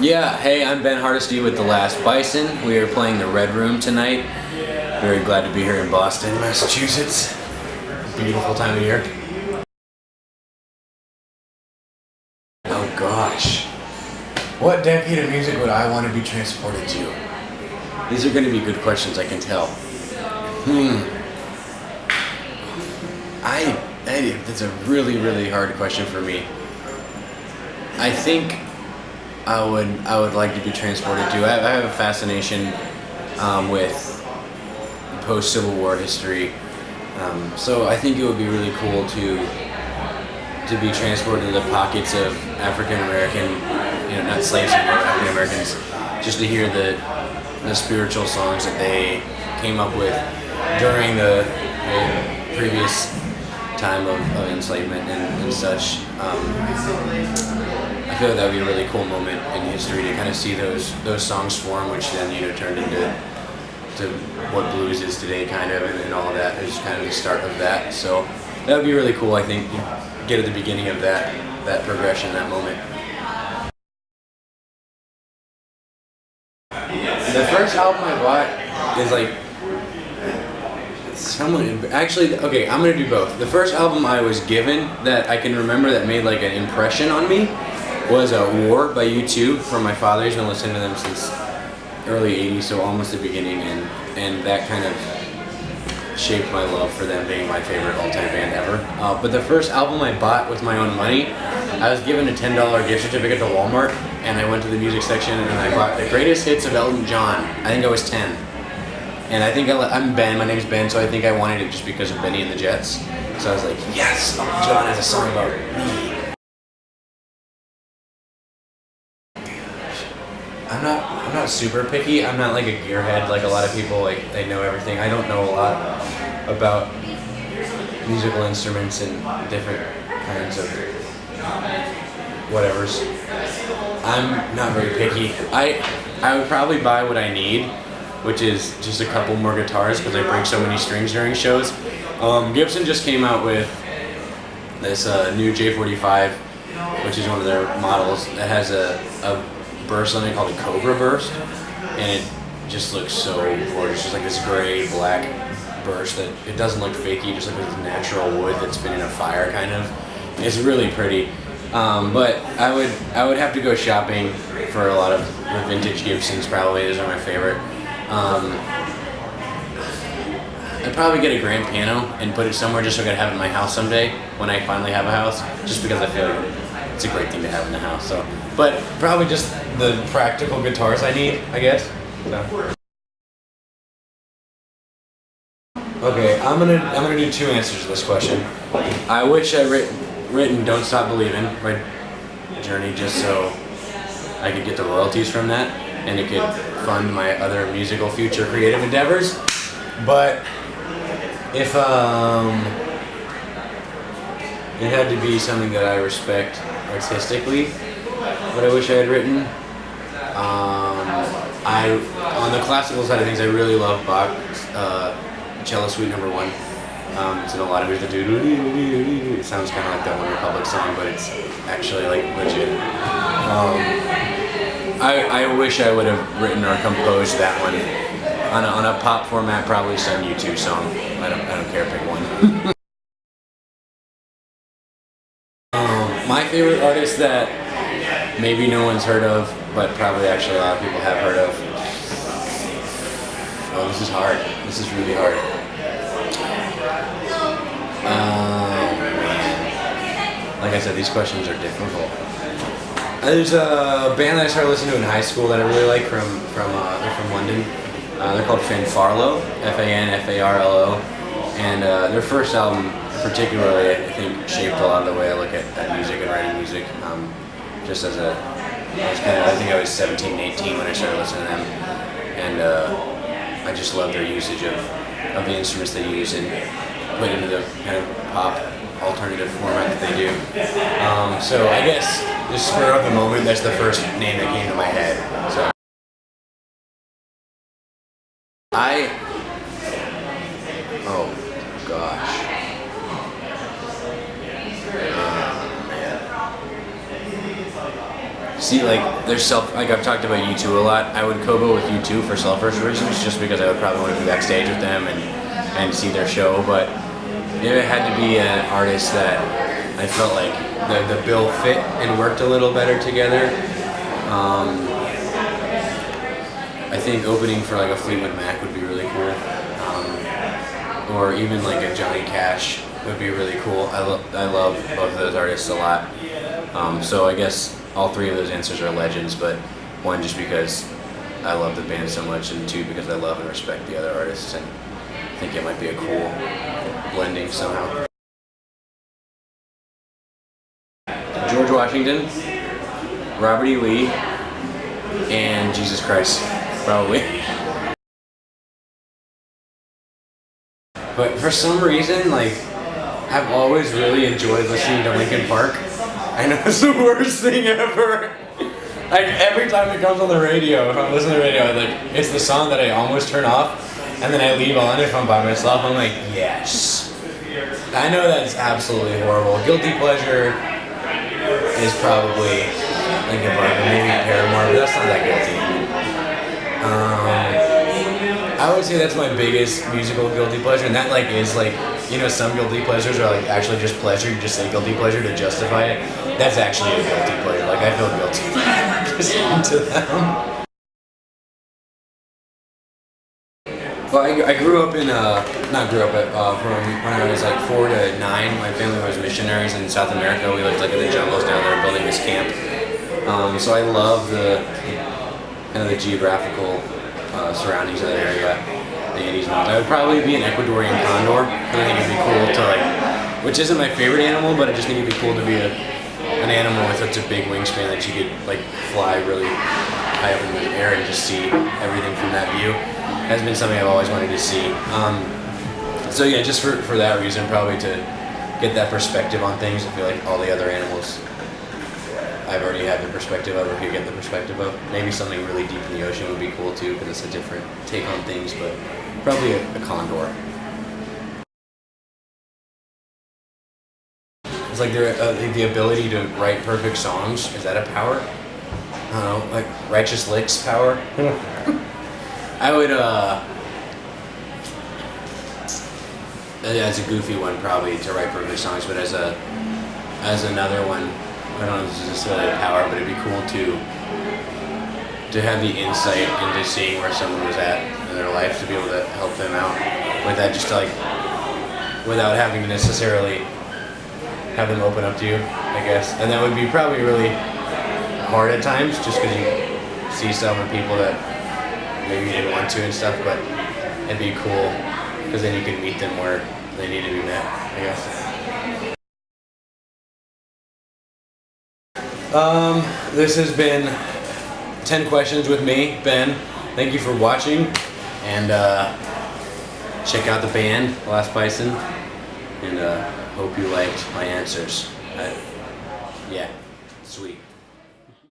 Yeah, hey, I'm Ben Hardesty with The Last Bison. We are playing the Red Room tonight. Very glad to be here in Boston, Massachusetts. Beautiful time of year. Oh gosh. What decade of music would I want to be transported to? These are going to be good questions, I can tell. That's a really, really hard question for me. I think I would like to be transported to. I have a fascination with post-Civil War history, so I think it would be really cool to be transported to the pockets of African American, not slaves anymore, African Americans, just to hear the spiritual songs that they came up with during the previous time of enslavement and such. I feel like that would be a really cool moment in history to kind of see those songs form, which then turned into what blues is today, kind of, and all of that. It was kind of the start of that. So that would be really cool. I think get at the beginning of that progression, that moment. The first album I bought is like okay, I'm gonna do both. The first album I was given that I can remember that made like an impression on me was War by U2 from my father. He's been listening to them since early 80s, so almost the beginning, and that kind of shaped my love for them being my favorite all-time band ever. But the first album I bought with my own money, I was given a $10 gift certificate to Walmart, and I went to the music section and I bought the greatest hits of Elton John. I think I was 10. And I think I'm Ben, my name's Ben, so I think I wanted it just because of Benny and the Jets. So I was like, yes, Elton John has a song about me. I'm not super picky. I'm not like a gearhead like a lot of people. Like they know everything. I don't know a lot about musical instruments and different kinds of whatevers. I'm not very picky. I would probably buy what I need, which is just a couple more guitars because I break so many strings during shows. Gibson just came out with this new J45, which is one of their models that has a burst on it called a Cobra burst, and it just looks so gorgeous. Just like this gray black burst that it doesn't look fakey, just like this natural wood that's been in a fire kind of. It's really pretty. But I would have to go shopping for a lot of the vintage Gibsons. Probably those are my favorite. I'd probably get a grand piano and put it somewhere just so I could have it in my house someday when I finally have a house, just because I feel like it's a great thing to have in the house. So, but probably just the practical guitars I need, I guess. So. Okay, I'm gonna do two answers to this question. I wish I written "Don't Stop Believing" my journey just so I could get the royalties from that, and it could fund my other musical future creative endeavors. But if it had to be something that I respect artistically, what I wish I had written. On the classical side of things, I really love Bach's Cello Suite No. 1. It's in a lot of it. It sounds kind of like that One Republic song, but it's actually like legit. I wish I would have written or composed that one on a pop format, probably some U2 song. I don't care, pick one. My favorite artist that maybe no one's heard of, but probably actually a lot of people have heard of. Oh, this is hard. This is really hard. Like I said, these questions are difficult. There's a band that I started listening to in high school that I really like they're from London. They're called Fanfarlo, Fanfarlo, and their first album particularly, I think, shaped a lot of the way I look at music and writing music. Just as I think I was 17, 18 when I started listening to them, and I just love their usage of the instruments they use and put into the kind of pop alternative format that they do. So I guess just spur of the moment, that's the first name that came to my head. So oh gosh. Man. see, like, there's like I've talked about U2 a lot. I would Kobo with U2 for selfish reasons, just because I would probably want to be backstage with them and see their show. But if it had to be an artist that I felt like the bill fit and worked a little better together, I think opening for like a Fleetwood Mac would be really cool, or even like a Johnny Cash would be really cool. I love both of those artists a lot. So I guess all three of those answers are legends, but one just because I love the band so much, and two because I love and respect the other artists, and I think it might be a cool blending somehow. George Washington, Robert E. Lee, and Jesus Christ, probably. But for some reason, like, I've always really enjoyed listening to Linkin Park. I know it's the worst thing ever. Like, every time it comes on the radio, if I'm listening to the radio, like, it's the song that I almost turn off, and then I leave on if I'm by myself. I'm like, yes. I know that's absolutely horrible. Guilty pleasure is probably Linkin Park, or maybe Paramore, but that's not that guilty. I would say that's my biggest musical guilty pleasure, and that like is like, you know, some guilty pleasures are like actually just pleasure. You just say guilty pleasure to justify it. That's actually a guilty pleasure. Like, I feel guilty listening to them. Well, I grew up in not grew up, but from when I was like 4 to 9, my family was missionaries in South America. We lived like in the jungles down there, building this camp. So I love the kind of the geographical surroundings of that area, the Andes Mountains. I would probably be an Ecuadorian condor. I think it'd be cool to like, which isn't my favorite animal, but I just think it'd be cool to be an animal with such a big wingspan that you could like fly really high up in the air and just see everything from that view. Has been something I've always wanted to see. So yeah, just for that reason, probably to get that perspective on things. I feel like all the other animals I've already had the perspective of, or could get the perspective of. Maybe something really deep in the ocean would be cool too, because it's a different take on things, but probably a condor. It's like the ability to write perfect songs. Is that a power? I don't know, like Righteous Licks power? I would, as a goofy one probably, to write perfect songs, but as another one, I don't know if this is necessarily a power, but it'd be cool to have the insight into seeing where someone was at in their life, to be able to help them out with that, just to like, without having to necessarily have them open up to you, I guess. And that would be probably really hard at times, just because you see stuff in people that maybe you didn't want to and stuff, but it'd be cool because then you could meet them where they need to be met, I guess. This has been 10 Questions with me, Ben. Thank you for watching, and check out the band, Last Bison, and hope you liked my answers. Yeah, sweet.